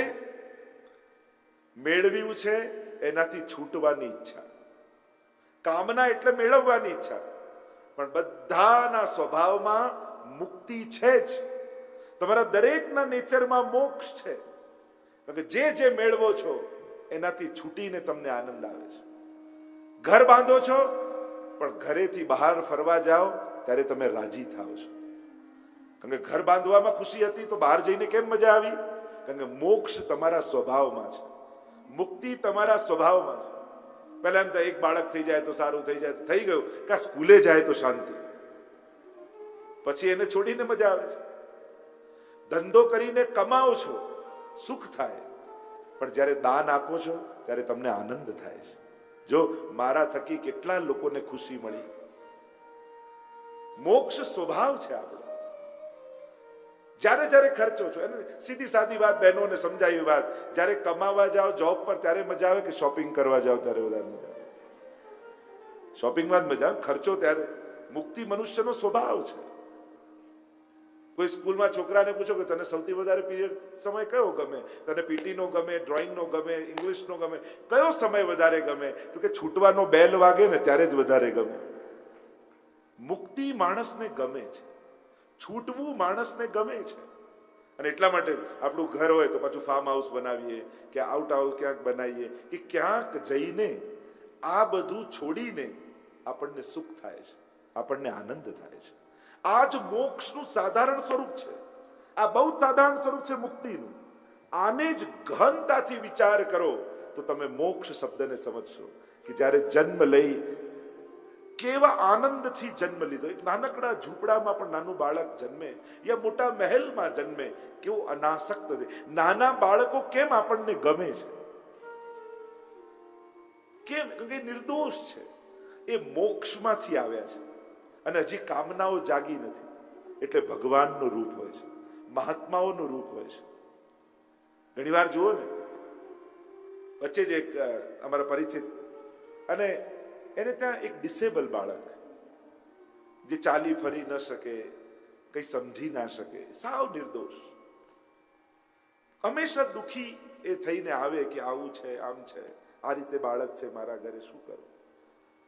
એટલે મેળવ્યું છે એનાથી છૂટવાની ઈચ્છા, કામના એટલે મેળવવાની ઈચ્છા, પણ બધાના સ્વભાવમાં મુક્તિ છે જ. તમારા દરેકના નેચરમાં મોક્ષ છે. જે મેળવો છો એનાથી છૂટીને તમને આનંદ આવે છે. ઘર બાંધો છો પણ ઘરેથી બહાર ફરવા જાઓ ત્યારે તમે રાજી થાઓ છો. કારણ કે ઘર બાંધવામાં ખુશી હતી તો બહાર જઈને કેમ મજા આવી? કારણ કે મોક્ષ તમારા સ્વભાવમાં છે, મુક્તિ તમારા સ્વભાવમાં છે. પહેલા એમ થાય એક બાળક થઈ જાય તો સારું થઈ જાય, થઈ ગયું કે સ્કૂલે જાય તો શાંતિ, પછી એને છોડીને મજા આવે છે. ધંધો કરીને કમાઓ છો, સુખ થાય, પણ જ્યારે દાન આપો છો ત્યારે તમને આનંદ થાય છે. જો મારા થકી કેટલા લોકોને ખુશી મળી. મોક્ષ સ્વભાવ છે આપણો. જ્યારે ખર્ચો છો, એને સીધી સાદી વાત બહેનોને સમજાવી વાત, જ્યારે કમાવા જાઓ જોબ પર ત્યારે મજા આવે કે શોપિંગ કરવા જાઓ ત્યારે વધારે મજા આવે? શોપિંગમાં જ મજા આવે. ખર્ચો ત્યારે મુક્તિ મનુષ્યનો સ્વભાવ છે. કોઈ સ્કૂલમાં છોકરાને પૂછો કે તને સૌથી વધારે પીરિયડ સમય કયો ગમે, તને પીટી નો ગમે, ડ્રોઈંગ નો ગમે, ઇંગ્લિશ નો ગમે, કયો સમય વધારે ગમે? તો કે છૂટવાનો બેલ વાગે ને ત્યારે જ વધારે ગમે. મુક્તિ માણસને ગમે છે, છૂટવું માણસને ગમે છે. અને એટલા માટે આપણું ઘર હોય તો પાછું ફાર્મ હાઉસ બનાવીએ કે આઉટ હાઉસ ક્યાંક બનાવીએ કે ક્યાંક જઈને આ બધું છોડીને આપણને સુખ થાય છે, આપણને આનંદ થાય છે. આ જ મોક્ષનું સાધારણ સ્વરૂપ છે. આ બહુ સાધારણ સ્વરૂપ છે મુક્તિનું. આને જ ગહનતાથી વિચાર કરો તો તમે મોક્ષ શબ્દને સમજશો કે જ્યારે જન્મ લઈ કેવા આનંદથી જન્મ લીધો. એક નાનકડા ઝૂંપડામાં પણ નાનું બાળક જન્મે યા મોટા મહેલમાં જન્મે, કેવું અનાસક્ત છે. નાના બાળકો કેમ આપણને ગમે છે? કેમ? કારણ કે નિર્દોષ છે. એ મોક્ષમાંથી આવ્યા છે અને હજી કામનાઓ જાગી નથી. એટલે ભગવાનનું રૂપ હોય છે, મહાત્માઓનું રૂપ હોય છે. ઘણી વાર જુઓ ને, વચ્ચે જ એક અમારા પરિચિત, અને એને ત્યાં એક ડિસેબલ બાળક જે ચાલી ફરી ન શકે, કઈ સમજી ના શકે, સાવ નિર્દોષ, હંમેશા દુખી એ થઈને આવે કે આવું છે, આમ છે, આ રીતે બાળક છે મારા ઘરે, શું કરું?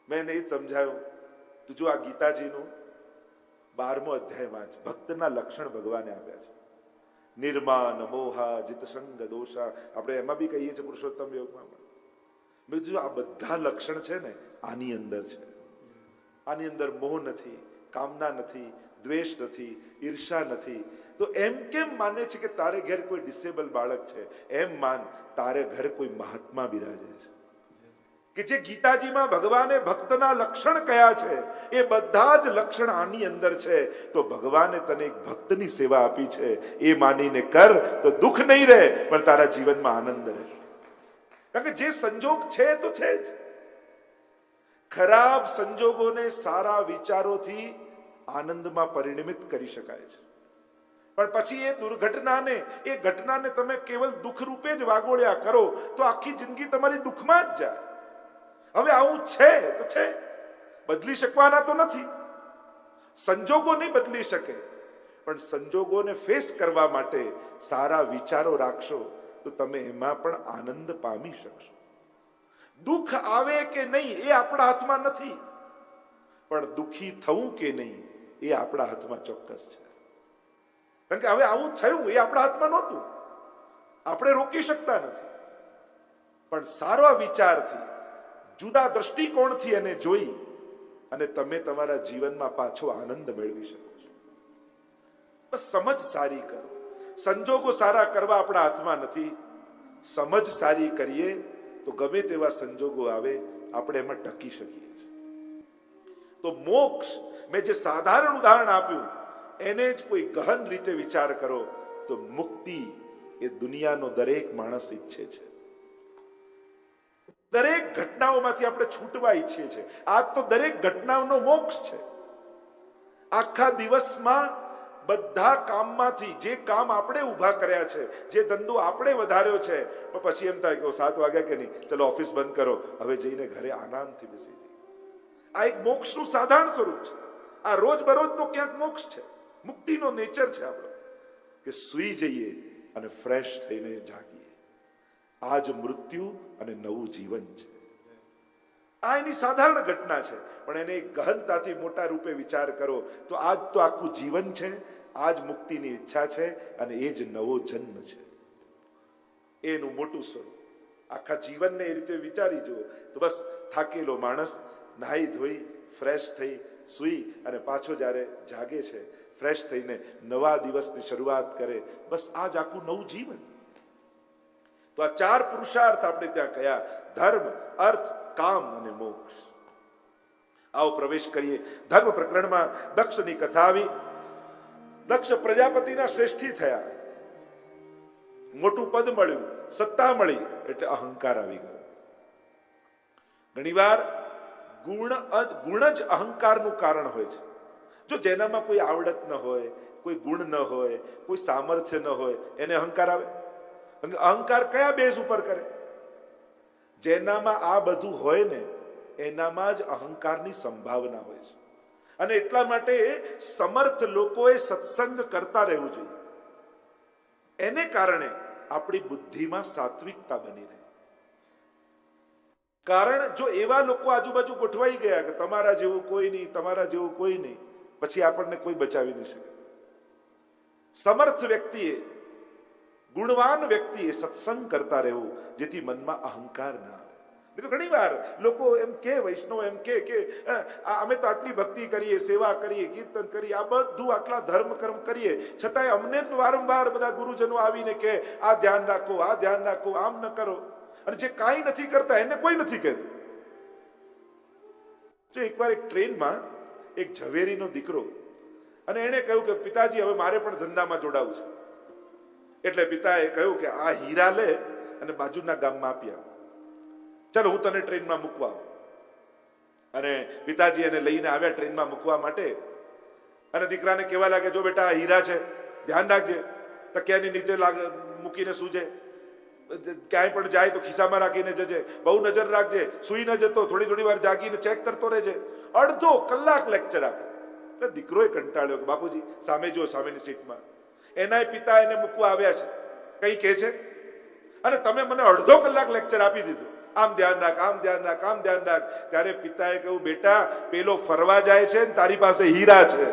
મેં એને એ સમજાયું, તું જો આ ગીતાજીનું 12મો અધ્યાયમાં જ ભક્તના લક્ષણ ભગવાને આપ્યા છે. નિર્માન મોહા જીત સંગ દોષા, આપણે એમાં બી કહીએ છીએ પુરુષોત્તમ યોગમાં. મેં કીધું આ બધા લક્ષણ છે ને આની અંદર છે. આની અંદર મોહ નથી, કામના નથી, દ્વેષ નથી, ઈર્ષા નથી. તો એમ કેમ માને છે કે તારે ઘેર કોઈ ડિસેબલ બાળક છે? એમ માન તારે ઘર કોઈ મહાત્મા બિરાજે છે કે જે ગીતાજીમાં ભગવાને ભક્તના લક્ષણ કયા છે એ બધા જ લક્ષણ આની અંદર છે. તો ભગવાને તને એક ભક્તની સેવા આપી છે, એ માનીને કર તો દુઃખ નહીં રહે પણ તારા જીવનમાં આનંદ રહે. કારણ કે જે સંજોગ છે તો છે જ. ખરાબ સંજોગોને સારા વિચારોથી આનંદમાં પરિણમિત કરી શકાય છે. પણ પછી એ દુર્ઘટનાને, એ ઘટનાને તમે કેવલ દુઃખ રૂપે જ વાગોળ્યા કરો તો આખી જિંદગી તમારી દુઃખમાં જ જાય. હવે આવું છે તો છે, બદલી શકવાના તો નથી. સંજોગો નહીં બદલી શકે, પણ સંજોગોને ફેસ કરવા માટે સારા વિચારો રાખશો તો તમે એમાં પણ આનંદ પામી શકશો. દુઃખ આવે કે નહીં એ આપણા હાથમાં નથી, પણ દુઃખી થવું કે નહીં એ આપણા હાથમાં ચોક્કસ છે. કારણ કે હવે આવું થયું એ આપણા હાથમાં નહોતું, આપણે રોકી શકતા નથી. પણ સારા વિચારથી, જુદા દ્રષ્ટિકોણથી એને જોઈ અને તમે તમારા જીવનમાં પાછો આનંદ મેળવી શકો છો. બસ સમજ સારી કરો. સંજોગો સારા કરવા આપણા હાથમાં નથી. સમજ સારી કરીએ તો ગમે તેવા સંજોગો આવે આપણે એમાં ટકી શકીએ છીએ. તો મોક્ષ, મેં જે સાધારણ ઉદાહરણ આપ્યું એને જ કોઈ ગહન રીતે વિચાર કરો તો મુક્તિ એ દુનિયાનો દરેક માણસ ઈચ્છે છે. દરેક ઘટનાઓમાંથી આપણે છૂટવા ઈચ્છીએ છીએ. આ તો દરેક ઘટનાઓનો મોક્ષ છે. આખા દિવસમાં બધા કામમાંથી જે કામ આપણે ઉભા કર્યા છે, જે ધંધો આપણે વધાર્યો છે, પણ પછી એમ થાય કે 7 વાગ્યા કે નહીં, ચલો ઓફિસ બંધ કરો, હવે જઈને ઘરે આરામથી બેસી જઈએ. આ એક મોક્ષનું સાધારણ સ્વરૂપ છે. આ રોજબરોજનો ક્યાંક મોક્ષ છે. મુક્તિનો નેચર છે આપણો કે સૂઈ જઈએ અને ફ્રેશ થઈને જાગીએ. આ જ મૃત્યુ અને નવું જીવન છે. આ એની સાધારણ ઘટના છે, પણ એને ગહનતાથી મોટા રૂપે વિચાર કરો તો આજ તો આખું જીવન છે, આ જ મુક્તિની ઈચ્છા છે અને એ જ નવો જન્મ છે. એનું મોટું સ્વરૂપ આખા જીવનને એ રીતે વિચારી જુઓ તો બસ થાકેલો માણસ નાહી ધોઈ ફ્રેશ થઈ સૂઈ અને પાછો જ્યારે જાગે છે, ફ્રેશ થઈને નવા દિવસની શરૂઆત કરે, બસ આ જ આખું નવું જીવન. તો આ 4 પુરુષાર્થ આપણે ત્યાં કયા: ધર્મ, અર્થ, કામ અને મોક્ષ. આવો પ્રવેશ કરીએ ધર્મ પ્રકરણમાં. દક્ષની કથા આવી. દક્ષ પ્રજાપતિના શ્રેષ્ઠી થયા, મોટું પદ મળ્યું, સત્તા મળી, એટલે અહંકાર આવી ગયો. ઘણીવાર ગુણ જ અહંકારનું કારણ હોય છે. જો જેનામાં કોઈ આવડત ન હોય, કોઈ ગુણ ન હોય, કોઈ સામર્થ્ય ન હોય, એને અહંકાર આવે. અહંકાર કયા બેઝ ઉપર કરે? જેનામાં આ બધું હોય ને એનામાં જ અહંકારની સંભાવના હોય છે. અને એટલા માટે સમર્થ લોકોએ સત્સંગ કરતા રહેવું જોઈએ. એને કારણે આપણી બુદ્ધિમાં સાત્વિકતા બની રહે. કારણ જો એવા લોકો આજુબાજુ ગોઠવાઈ ગયા કે તમારા જેવું કોઈ નહીં, તમારા જેવું કોઈ નહીં, પછી આપણને કોઈ બચાવી નહીં શકે. સમર્થ વ્યક્તિએ, ગુણવાન વ્યક્તિએ સત્સંગ કરતા રહેવું, જેથી મનમાં અહંકાર ના આવે. તો ઘણી વાર લોકો એમ કે, વૈષ્ણવ એમ કે અમે તો આટલી ભક્તિ કરીએ, સેવા કરીએ, કીર્તન કરીએ, આ બધું આટલા ધર્મ કર્મ કરીએ, છતાંય અમને વારંવાર બધા ગુરુજનો આવીને કે આ ધ્યાન રાખો, આ ધ્યાન રાખો, આમ ન કરો. અને જે કાંઈ નથી કરતા એને કોઈ નથી કહેતું. જો એકવાર એક ટ્રેનમાં એક ઝવેરીનો દીકરો, અને એને કહ્યું કે પિતાજી હવે મારે પણ ધંધામાં જોડાવું છે. એટલે પિતાએ કહ્યું કે આ હીરા લે અને બાજુના ગામમાં આપી આવ, ચાલો હું તને ટ્રેનમાં મૂકવા. અને પિતાજી એને લઈને આવ્યા ટ્રેનમાં મૂકવા માટે. અને દીકરાને કહેવા લાગે, જો બેટા આ હીરા છે, ધ્યાન રાખજે, તકિયાની નીચે મૂકીને સૂજે, ક્યાંય પણ જાય તો ખિસ્સામાં રાખીને જજે, બહુ નજર રાખજે, સુઈ ન જતો, થોડી થોડી વાર જાગીને ચેક કરતો રહેજે. અડધો કલાક લેક્ચર આપે. એટલે દીકરોએ કંટાળ્યો કે બાપુજી સામે જો, સામેની સીટમાં. એના પિતા એને મૂકવા આવ્યા છે, કઈ કહે છે, અને તમે મને અડધો કલાક લેક્ચર આપી દીધું, આમ ધ્યાન રાખ, આમ ધ્યાન રાખ, આમ ધ્યાન રાખ. ત્યારે પિતાએ કહ્યું, બેટા પેલો ફરવા જાય છે ને તારી પાસે હીરા છે.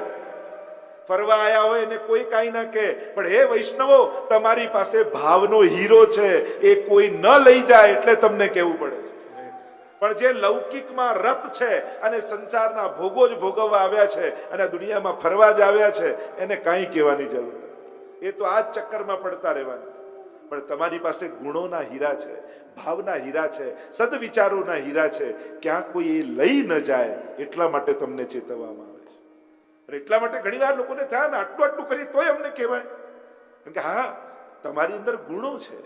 ફરવા આયા હોય એને કોઈ કાંઈ ના કહે, પણ હે વૈષ્ણવો, તમારી પાસે ભાવનો હીરો છે, એ કોઈ ન લઈ જાય એટલે તમને કહેવું પડે છે. પણ જે લૌકિકમાં રત છે અને સંસારના ભોગો જ ભોગવવા આવ્યા છે અને આ દુનિયામાં ફરવા જ આવ્યા છે, એને કાંઈ કહેવાની જરૂર નથી. એ તો આ જ ચક્કરમાં પડતા રહેવાના. પણ તમારી પાસે ગુણોના હીરા છે, ભાવના હીરા છે, સદવિચારોના હીરા છે, ક્યાં કોઈ એ લઈ ન જાય એટલા માટે તમને ચેતવવામાં આવે છે. અને એટલા માટે ઘણી વાર લોકોને થાય ને આટલું આટલું કરીએ તોય અમને કહેવાય કે હા તમારી અંદર ગુણો છે,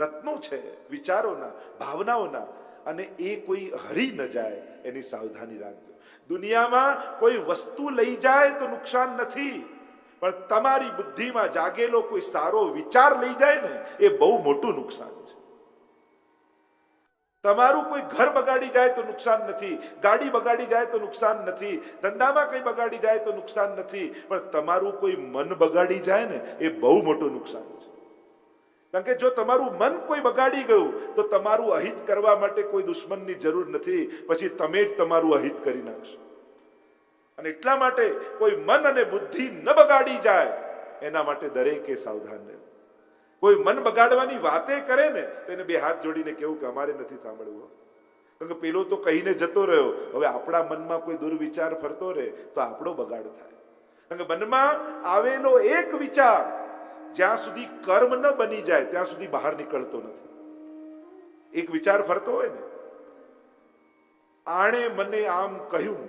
રત્નો છે, વિચારોના, ભાવનાઓના, અને એ કોઈ હરી ન જાય એની સાવધાની રાખજો. દુનિયામાં કોઈ વસ્તુ લઈ જાય તો નુકસાન નથી, પણ તમારી બુદ્ધિમાં જાગેલો કોઈ સારો વિચાર લઈ જાય ને એ બહુ મોટું નુકસાન છે. તમારું કોઈ ઘર બગાડી જાય તો નુકસાન નથી, ગાડી બગાડી જાય તો નુકસાન નથી, ધંધામાં કઈ બગાડી જાય તો નુકસાન નથી, પણ તમારું કોઈ મન બગાડી જાય ને એ બહુ મોટું નુકસાન છે. કારણ કે જો તમારું મન કોઈ બગાડી ગયું તો તમારું અહિત કરવા માટે કોઈ દુશ્મનની જરૂર નથી, પછી તમે જ તમારું અહિત કરી નાખશો. અને એટલા માટે કોઈ મન અને બુદ્ધિ ન બગાડી જાય એના માટે દરેકે સાવધાન રહેવું. કોઈ મન બગાડવાની વાતે કરે ને તેને બે હાથ જોડીને કેવું કે અમારે નથી સાંભળવું, કારણ કે પેલો તો કહીને જતો રહ્યો, હવે આપણા મનમાં કોઈ દુર્વિચાર ફરતો રહે તો આપણો બગાડ થાય. કારણ કે મનમાં આવેલો એક વિચાર જ્યાં સુધી કર્મ ન બની જાય ત્યાં સુધી બહાર નીકળતો નથી. એક વિચાર ફરતો હોય ને, આણે મને આમ કહ્યું,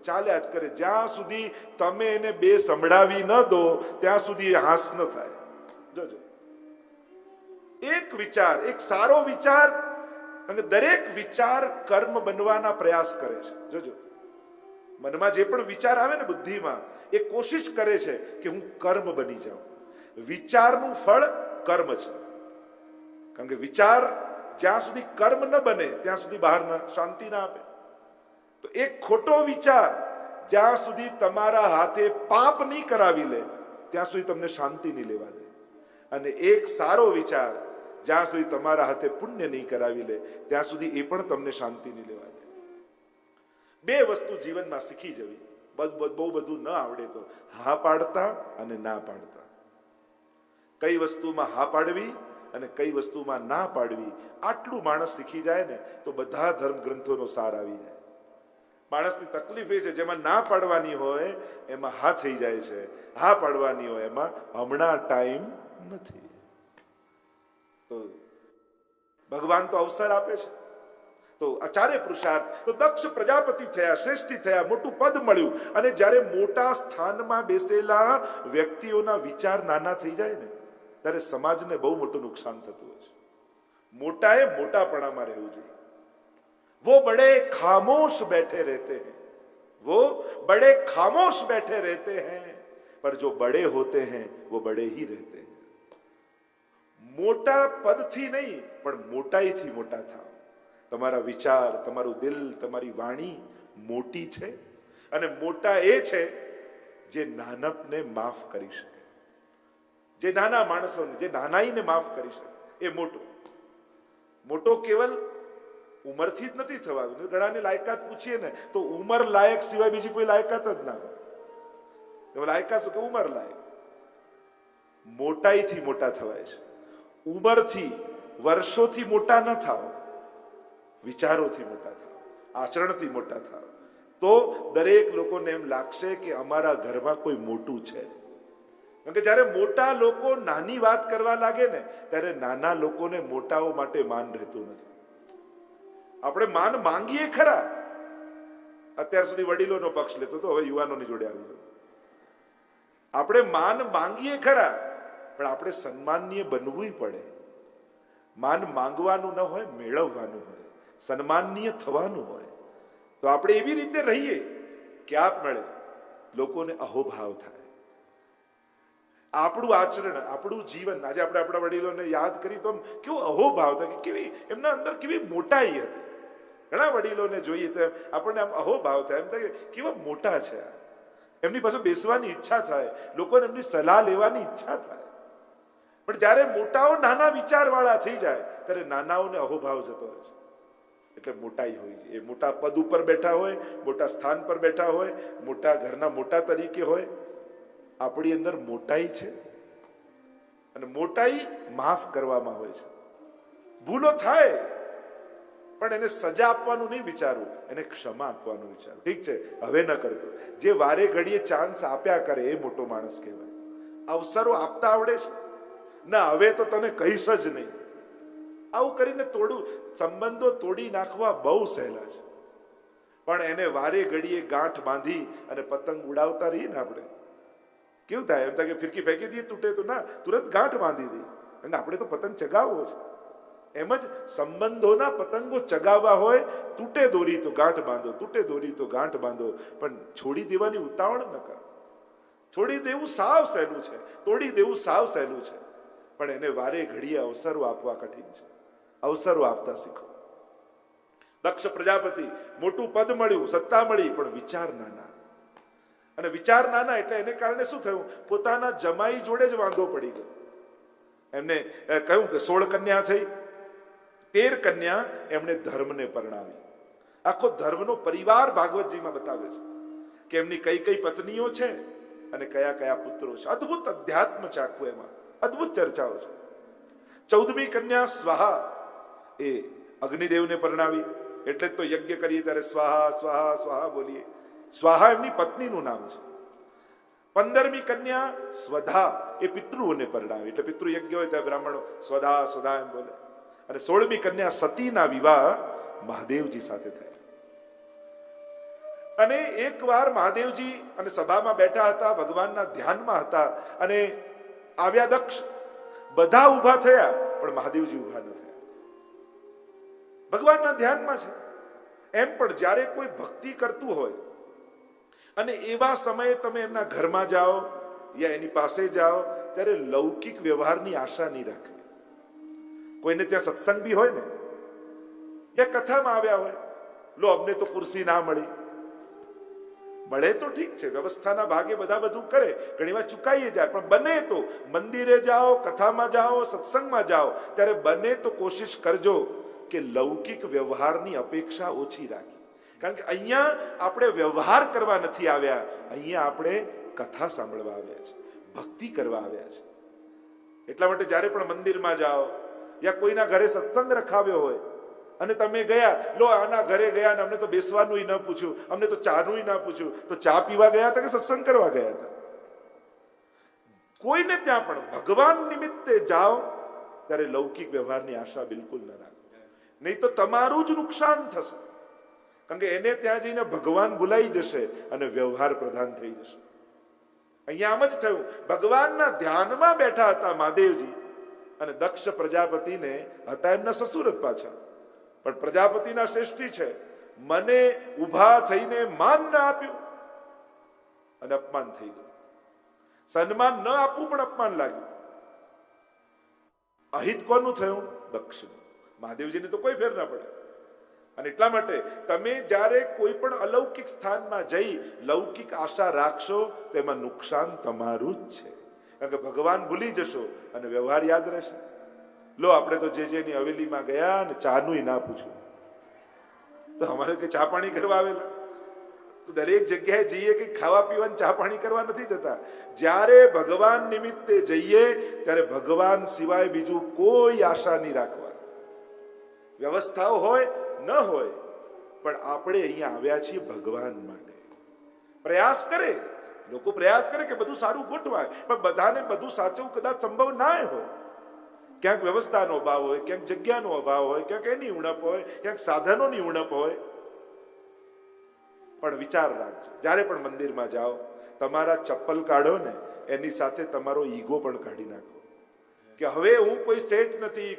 ચાલ્યા જ કરે, જ્યાં સુધી તમે એને બે સંભળાવી ન દો ત્યાં સુધી હાસ ન થાય. જોજો, એક વિચાર, એક સારો વિચાર, અને દરેક વિચાર કર્મ બનવાના પ્રયાસ કરે છે. જોજો, મનમાં જે પણ વિચાર આવે ને બુદ્ધિમાં, એ કોશિશ કરે છે કે હું કર્મ બની જાઉં. વિચારનું ફળ કર્મ છે. કારણ કે વિચાર જ્યાં સુધી કર્મ ન બને ત્યાં સુધી બહાર શાંતિ ના આપે. તો એક ખોટો વિચાર જ્યાં સુધી તમારા હાથે પાપ નહીં કરાવી લે ત્યાં સુધી તમને શાંતિ નહીં લેવા દે. અને એક સારો વિચાર જ્યાં સુધી તમારા હાથે પુણ્ય નહીં કરાવી લે ત્યાં સુધી એ પણ તમને શાંતિ નહીં લેવા દે. બે વસ્તુ જીવનમાં શીખી જવી. બહુ બધું ન આવડે તો હા પાડતા અને ના પાડતા. કઈ વસ્તુમાં હા પાડવી અને કઈ વસ્તુમાં ના પાડવી, આટલું માણસ શીખી જાય ને તો બધા ધર્મ ગ્રંથોનો સાર આવી જાય. માણસની તકલીફ એ છે જેમાં ના પાડવાની હોય એમાં હા થઈ જાય છે, હા પાડવાની હોય એમાં હમણાં ટાઈમ નથી. તો ભગવાન તો અવસર આપે છે. તો આચાર્ય પુરુષાર્થ તો દક્ષ પ્રજાપતિ થયા, શ્રેષ્ઠી થયા, મોટું પદ મળ્યું. અને જ્યારે મોટા સ્થાનમાં બેસેલા વ્યક્તિઓના વિચાર નાના થઈ જાય ને ત્યારે સમાજને બહુ મોટું નુકસાન થતું હોય છે. મોટાએ મોટાપણામાં રહેવું જોઈએ. वो बड़े खामोश बैठे रहते हैं, वो बड़े खामोश बैठे रहते हैं, पर जो बड़े होते हैं वो बड़े ही रहते हैं. મોટા પદથી નહીં પણ મોટાઈથી મોટા થાવ. તમારા વિચાર, તમારું દિલ, તમારી વાણી મોટી છે. અને મોટા એ છે જે નાનપને માફ કરી શકે, જે નાના માણસોને, જે નાનાઈને માફ કરી શકે એ મોટો. મોટો કેવલ ઉંમરથી જ નથી થવાનું. ઘણાને લાયકાત પૂછીએ ને તો ઉંમર લાયક સિવાય બીજી કોઈ લાયકાત જ ના હોય. લાયકાત શું કે ઉંમર લાયક. મોટાઈથી મોટા થવાય છે. ઉંમરથી, વર્ષોથી મોટા ન થાવ, વિચારોથી મોટા થાવ, આચરણથી મોટા થાવ. તો દરેક લોકોને એમ લાગશે કે અમારા ઘરમાં કોઈ મોટું છે. કારણ કે જયારે મોટા લોકો નાની વાત કરવા લાગે ને ત્યારે નાના લોકોને મોટાઓ માટે માન રહેતું નથી. આપણે માન માંગીએ ખરા. અત્યાર સુધી વડીલોનો પક્ષ લેતો તો હવે યુવાનોની જોડે આવી. આપણે માન માંગીએ ખરા પણ આપણે સન્માનીય બનવું પડે. માન માંગવાનું ન હોય, મેળવવાનું હોય, સન્માનીય થવાનું હોય. તો આપણે એવી રીતે રહીએ કે આપમેળે લોકોને અહોભાવ થાય. આપણું આચરણ, આપણું જીવન, આજે આપણે આપણા વડીલોને યાદ કરી તો કેવો અહોભાવ થાય, કે કેવી એમના અંદર કેવી મોટાઈ હતી. ઘણા વડીલોને જોઈએ તો આપણને આમ અહોભાવ થાય, એમ થાય કે કેવા મોટા છે. એમની પાસે બેસવાની ઈચ્છા થાય, લોકોને એમની સલાહ લેવાની ઈચ્છા થાય. પણ જ્યારે મોટાઓ નાના વિચારવાળા થઈ જાય ત્યારે નાનાઓને અહોભાવ જતો રહે છે. એટલે મોટાઈ હોય છે. એ મોટા પદ ઉપર બેઠા હોય, મોટા સ્થાન પર બેઠા હોય, મોટા ઘરના મોટા તરીકે હોય, આપણી અંદર મોટાઈ છે. અને મોટાઈ માફ કરવામાં હોય છે. ભૂલો થાય પણ એને સજા આપવાનું નહીં વિચારવું, એને ક્ષમા આપવાનું વિચારવું. ઠીક છે, હવે ન કરતો. જે વારે ઘડીએ ચાન્સ આપ્યા કરે એ મોટો માણસ કહેવાય. અવસરો આપતા આવડે છે ના, હવે તો તને કહીશ જ નહીં. આવું કરીને સંબંધો તોડી નાખવા બહુ સહેલા છે. પણ એને વારે ઘડીએ ગાંઠ બાંધી અને પતંગ ઉડાવતા રહીએ ને આપણે, કેવું થાય? એમ થાય કે ફિરકી ફેંકી દઈએ, તૂટે તો ના, તુરંત ગાંઠ બાંધી દઈએ. અને આપણે તો પતંગ ચગાવવો છે. એમ જ સંબંધોના પતંગો ચગાવવા હોય, તૂટે દોરી તો ગાંઠ બાંધો, તૂટે દોરી તો ગાંઠ બાંધો. પણ છોડી દેવાની ઉતાવળ ન કરો. છોડી દેવું સાવ સહેલું છે, તોડી દેવું સાવ સહેલું છે. પણ એને વારે ઘડીએ અવસરો આપવા કઠિન છે. અવસરો આપતા શીખો. દક્ષ પ્રજાપતિ, મોટું પદ મળ્યું, સત્તા મળી, પણ વિચાર નાના. અને વિચાર નાના એટલે એને કારણે શું થયું? પોતાના જમાઈ જોડે જ વાંધો પડી ગયો. એમને કહ્યું કે 16 કન્યા થઈ, 13 કન્યા એમણે ધર્મને પરણાવી. આખો ધર્મનો પરિવાર ભાગવતજીમાં બતાવે છે કે એમની કઈ કઈ પત્નીઓ છે અને કયા કયા પુત્રો છે. અદ્ભુત અધ્યાત્મ છે આખું, એમાં અદ્ભુત ચર્ચાઓ છે. 14મી કન્યા સ્વાહા, એ અગ્નિદેવને પરણાવી. એટલે જ તો યજ્ઞ કરીએ ત્યારે સ્વાહા સ્વાહા સ્વાહા બોલીએ. સ્વાહા એમની પત્નીનું નામ છે. 15મી કન્યા સ્વધા, એ પિતૃઓને પરણાવી. એટલે પિતૃ યજ્ઞ હોય ત્યારે બ્રાહ્મણો સ્વધા સ્વધા એમ બોલે. અને 16મી કન્યા સતીના વિવાહ મહાદેવજી સાથે થયા. અને એકવાર મહાદેવજી અને સભામાં બેઠા હતા, ભગવાનના ધ્યાનમાં હતા, અને આવ્યા દક્ષ. બધા ઊભા થયા પણ મહાદેવજી ઊભા ન થયા. ભગવાનના ધ્યાનમાં છે. એમ પણ જ્યારે કોઈ ભક્તિ કરતું હોય અને એવા સમયે તમે એમના ઘરમાં જાઓ યા એની પાસે જાઓ ત્યારે લૌકિક વ્યવહારની આશા નહીં રાખવી. કોઈને ત્યાં સત્સંગ બી હોય ને, યા કથામાં આવ્યા હોય, લો અમને તો કુર્સી ના મળી, મળે તો ઠીક છે, વ્યવસ્થાના ભાગે બધા બધું કરે, ઘણીવાર ચૂકાઈએ જાય, પણ બને તો મંદિરે જાઓ, કથામાં જાઓ, સત્સંગમાં જાઓ, ત્યારે બને તો કોશિશ કરજો કે લૌકિક વ્યવહારની અપેક્ષા ઓછી રાખી. કારણ કે અહીંયા આપણે વ્યવહાર કરવા નથી આવ્યા, અહીંયા આપણે કથા સાંભળવા આવ્યા છે, ભક્તિ કરવા આવ્યા છે. એટલા માટે જ્યારે પણ મંદિરમાં જાઓ યા કોઈના ઘરે સત્સંગ રખાવ્યો હોય અને તમે ગયા, લો આના ઘરે ગયા ને અમને તો બેસવાનું ન પૂછ્યું, અમને તો ચાનું ના પૂછ્યું, તો ચા પીવા ગયા હતા કે સત્સંગ કરવા ગયા હતા? કોઈને ત્યાં પણ ભગવાન નિમિત્તે જાઓ ત્યારે લૌકિક વ્યવહારની આશા બિલકુલ ન રાખો, નહીં તો તમારું જ નુકસાન થશે. કારણ કે એને ત્યાં જઈને ભગવાન ભૂલાઈ જશે અને વ્યવહાર પ્રધાન થઈ જશે. અહીંયા આમ જ થયું, ભગવાનના ધ્યાનમાં બેઠા હતા મહાદેવજી અને દક્ષ પ્રજાપતિને હતા એમના સસુર જ પાછા, પણ પ્રજાપતિના શ્રેષ્ઠી છે, મને ઉભા થઈને માન ના આપ્યું અને અપમાન થઈ ગયું. સન્માન ન આપવું પણ અપમાન લાગ્યું. અહિત કોનું થયું? દક્ષનું. મહાદેવજીને તો કોઈ ફેર ના પડે. અને એટલા માટે તમે જ્યારે કોઈ પણ અલૌકિક સ્થાનમાં જઈ લૌકિક આશા રાખશો તો એમાં નુકસાન તમારું જ છે. કારણ કે ભગવાન ભૂલી જશો અને વ્યવહાર યાદ રહેશે. લો આપણે તો જેની હવેલીમાં ગયા અને ચાનું ના પૂછ્યું, તો અમારે કે ચા પાણી કરવા આવેલા? તો દરેક જગ્યાએ જઈએ કે ખાવા પીવાનું ચા પાણી કરવા નથી જતા. જ્યારે ભગવાન નિમિત્તે જઈએ ત્યારે ભગવાન સિવાય બીજું કોઈ આશા નહીં રાખવા. વ્યવસ્થાઓ હોય ન હોય, પણ આપણે અહીંયા આવ્યા છીએ ભગવાન માટે. પ્રયાસ કરે, લોકો પ્રયાસ કરે કે બધું સારું ગોઠવાય, પણ બધાને બધું સાચું કદાચ સંભવ ના હોય. ક્યાંક વ્યવસ્થાનો અભાવ હોય, ક્યાંક જગ્યાનો અભાવ હોય, ક્યાંક એની ઉણપ હોય, ક્યાંક સાધનોની ઉણપ હોય. પણ વિચાર રાખજો, જ્યારે પણ મંદિરમાં જાઓ તમારા ચપ્પલ કાઢો ને એની સાથે તમારો ઈગો પણ કાઢી નાખો કે હવે હું કોઈ શેઠ નથી,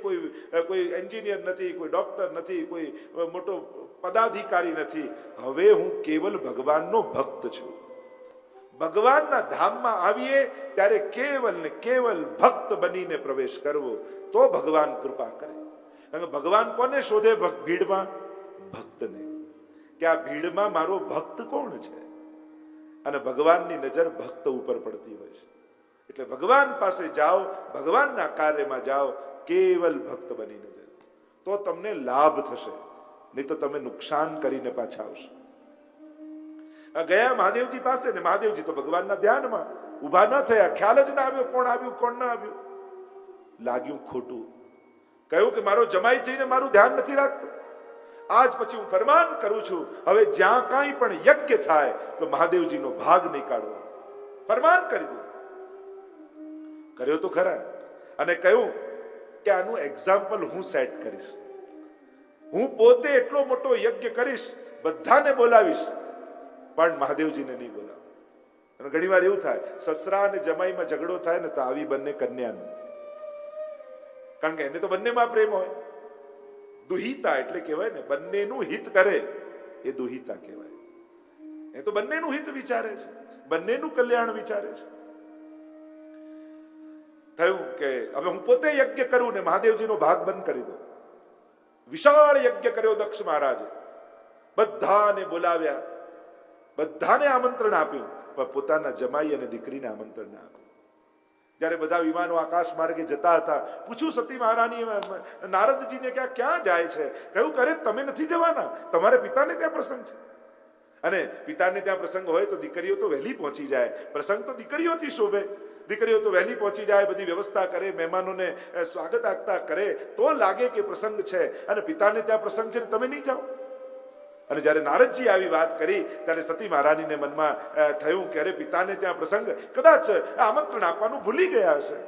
કોઈ એન્જિનિયર નથી, કોઈ ડોક્ટર નથી, કોઈ મોટો પદાધિકારી નથી. હવે હું કેવલ ભગવાનનો ભક્ત છું. ભગવાનના ધામમાં આવીએ ત્યારે કેવલ ને કેવલ ભક્ત બનીને પ્રવેશ કરવો, તો ભગવાન કૃપા કરે. કારણ કે ભગવાન કોને શોધે ભીડમાં? ભક્તને. કે આ ભીડમાં મારો ભક્ત કોણ છે? અને ભગવાનની નજર ભક્ત ઉપર પડતી હોય છે. એટલે ભગવાન પાસે જાઓ, ભગવાનના કાર્યમાં જાઓ કેવલ ભક્ત બનીને જાઓ, તો તમને લાભ થશે, નહીં તો તમે નુકસાન કરીને પાછા આવશો. ગયા મહાદેવજી પાસે ને મહાદેવજી તો ભગવાનના ધ્યાનમાં ઉભા ન થયા, ખ્યાલ જ ના આવ્યો કોણ આવ્યું કોણ ના આવ્યું. લાગ્યું ખોટું, કહ્યું કે મારો જમાઈ થઈને મારું ધ્યાન નથી રાખતો. આજ પછી હું ફરમાન કરું છું, હવે જ્યાં કાંઈ પણ યજ્ઞ થાય તો મહાદેવજીનો ભાગ નહીં કાઢવો. ફરમાન કરી દીધું. કર્યો તો ખરા, અને કહ્યું કે આનું એક્ઝામ્પલ હું સેટ કરીશ. હું પોતે એટલો મોટો યજ્ઞ કરીશ, બધાને બોલાવીશ, પણ મહાદેવજીને નહીં બોલાવ. અને ઘણી વાર એવું થાય, સસરા અને જમાઈમાં ઝઘડો થાય ને તો આવી બંને કન્યાનો, કારણ કે એને તો બંનેમાં પ્રેમ હોય. દુહિતા એટલે કહેવાય ને, બંનેનું હિત કરે એ દુહિતા કહેવાય. એ તો બંનેનું હિત વિચારે છે, બંનેનું કલ્યાણ વિચારે છે. થયું કે હવે હું પોતે યજ્ઞ કરું ને મહાદેવજીનો ભાગ બંધ કરી દઉં. વિશાળ યજ્ઞ કર્યો દક્ષ મહારાજે, બધાને બોલાવ્યા, બધાને આમંત્રણ આપ્યું, પણ પોતાના જમાઈ અને દીકરીને આમંત્રણ ના આપ્યું. જયારે બધા વિમાનો આકાશ માર્ગે જતા હતા, પૂછ્યું સતી મહારાણી નારદજીને ક્યાં જાય છે? કહ્યું કરે તમે નથી જવાના, તમારે પિતાને ત્યાં પ્રસંગ છે. અને પિતાને ત્યાં પ્રસંગ હોય તો દીકરીઓ તો વહેલી પહોંચી જાય. પ્રસંગ તો દીકરીઓથી શોભે. દીકરીઓ તો વહેલી પહોંચી જાય, બધી વ્યવસ્થા કરે, મહેમાનોને સ્વાગત આપતા કરે, તો લાગે કે પ્રસંગ છે. અને પિતાને ત્યાં પ્રસંગ છે, તમે નહીં જાઓ. અને જયારે નારદજી આવી વાત કરી ત્યારે સતી મહારાણીને મનમાં થયું કે અરે પિતાને ત્યાં પ્રસંગ, કદાચ આમંત્રણ આપવાનું ભૂલી ગયા હશે.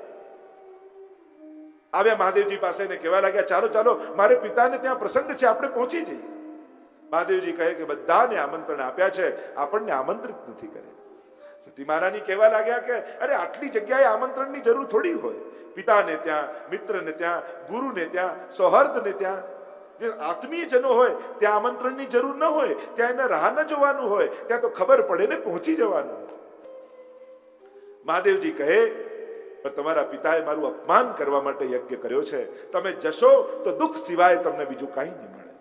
આવ્યા મહાદેવજી પાસે ને કહેવા લાગ્યા, ચાલો ચાલો મારે પિતાને ત્યાં પ્રસંગ છે, આપણે પહોંચી જઈએ. મહાદેવજી કહે કે બધાને આમંત્રણ આપ્યા છે, આપણને આમંત્રિત નથી કરે. સતી મહારાણી કહેવા લાગ્યા કે અરે આટલી જગ્યાએ આમંત્રણની જરૂર થોડી હોય. પિતાને ત્યાં, મિત્રને ત્યાં, ગુરુને ત્યાં, સૌહર્દને ત્યાં, જે આત્મીયજનો હોય ત્યાં આમંત્રણની જરૂર ન હોય. ત્યાં એને રાહ ન જોવાનું હોય, ત્યાં તો ખબર પડે ને પહોંચી જવાનું. મહાદેવજી કહે પણ તમારા પિતાએ મારું અપમાન કરવા માટે યજ્ઞ કર્યો છે, તમે જશો તો દુઃખ સિવાય તમને બીજું કાંઈ નહીં મળે.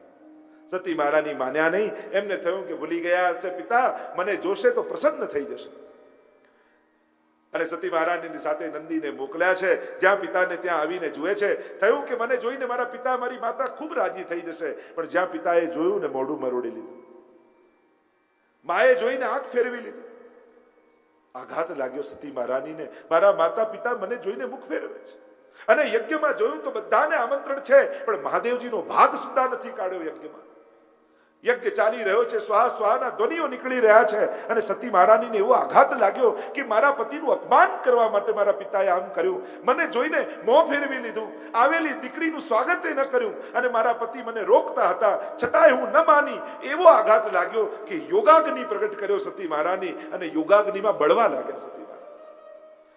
સતી મહારાની માન્યા નહીં. એમને થયું કે ભૂલી ગયા હશે પિતા, મને જોશે તો પ્રસન્ન થઈ જશે. અને સતી મહારાજની સાથે નંદીને મોકલ્યા છે. જ્યાં પિતાને ત્યાં આવીને જુએ છે. થયું કે મને જોઈને મારા પિતા મારી માતા ખૂબ રાજી થઈ જશે. પણ જ્યાં પિતાએ જોયું ને મોઢું મરોડી લીધું, માએ જોઈને આંખ ફેરવી લીધું. આઘાત લાગ્યો સતી મહારાણીને. મારા માતા પિતા મને જોઈને મુખ ફેરવે છે. અને યજ્ઞમાં જોયું તો બધાને આમંત્રણ છે, પણ મહાદેવજીનો ભાગ સુદ્ધા નથી કાઢ્યો યજ્ઞમાં. યજ્ઞ ચાલી રહ્યો છે, સ્વાહ સ્વાહના ધ્વનિઓ નીકળી રહ્યા છે. અને સતી મહારાણીને એવો આઘાત લાગ્યો કે મારા પતિનું અપમાન કરવા માટે મારા પિતાએ આમ કર્યું. મને જોઈને મોં ફેરવી લીધું, આવેલી દીકરીનું સ્વાગત ન કર્યું. અને મારા પતિ મને રોકતા હતા, છતાંય હું ન માની. એવો આઘાત લાગ્યો કે યોગાગ્નિ પ્રગટ કર્યો સતી મહારાણી, અને યોગાગ્નિમાં બળવા લાગ્યા સતી મહારાણી.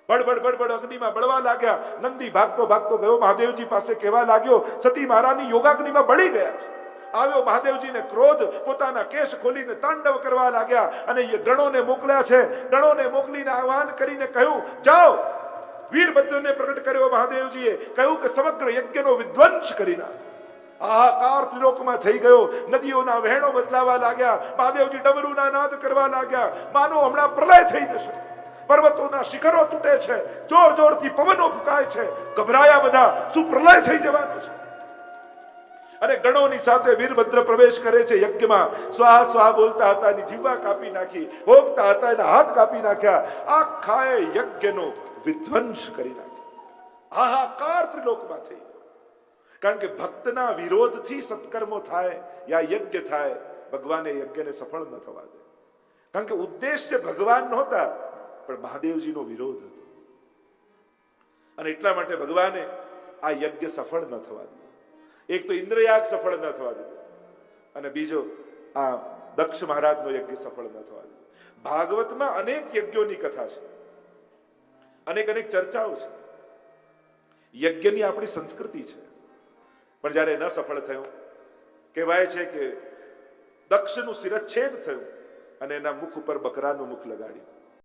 બળબડ બળબડ અગ્નિમાં બળવા લાગ્યા. નંદી ભાગતો ભાગતો ગયો મહાદેવજી પાસે, કહેવા લાગ્યો સતી મહારાણી યોગાગ્નિમાં બળી ગયા છે. આવ્યો મહાદેવજીને ક્રોધ, પોતાના કેશ ખોલીને તાંડવ કરવા લાગ્યા. અને ગણોને મોકલ્યા છે. ગણોને મોકલીને આહ્વાન કરીને કહ્યું, જાઓ. વીરભદ્રને પ્રગટ કર્યો મહાદેવજીએ. કહ્યું કે સમગ્ર યજ્ઞનો વિધ્વંસ કરી નાખ. હાહાકાર ત્રિલોકમાં થઈ ગયો. નદીઓના વહેણો બદલાવા લાગ્યા. મહાદેવજી ડમરૂના નાદ કરવા લાગ્યા. માનો હમણાં પ્રલય થઈ જશે. પર્વતોના શિખરો તૂટે છે, જોર જોરથી પવનો ફૂંકાય છે. ગભરાયા બધા, શું પ્રલય થઈ જવાનો છે. અને ગણોની સાથે વીરભદ્ર પ્રવેશ કરે છે યજ્ઞમાં. સ્વાહ સ્વાહ બોલતા હતા, એની જીવા કાપી નાખી. હોમતા હતા, એના હાથ કાપી નાખ્યા. આખાએ યજ્ઞનો વિધ્વંસ કરી નાખ્યો. હાહાકાર ત્રિલોકમાં થઈ ગયો. કારણ કે ભક્તના વિરોધથી સત્કર્મો થાય યા યજ્ઞ થાય, ભગવાને યજ્ઞને સફળ ન થવા દે. કારણ કે ઉદ્દેશ્ય ભગવાન નહોતા, પણ મહાદેવજીનો વિરોધ હતો. અને એટલા માટે ભગવાને આ યજ્ઞ સફળ ન થવા દીધો. એક તો ઇન્દ્રયાગ સફળ ન થવા દીધો, અને બીજો આ દક્ષ મહારાજનો યજ્ઞ સફળ ન થવા દીધો. ભાગવતમાં અનેક યજ્ઞોની કથા છે, અનેક અનેક ચર્ચાઓ છે. યજ્ઞની આપણી સંસ્કૃતિ છે. પણ જ્યારે ન સફળ થયું, કહેવાય છે કે દક્ષનું શિરચ્છેદ થયું અને એના મુખ ઉપર બકરાનું મુખ લગાડ્યું.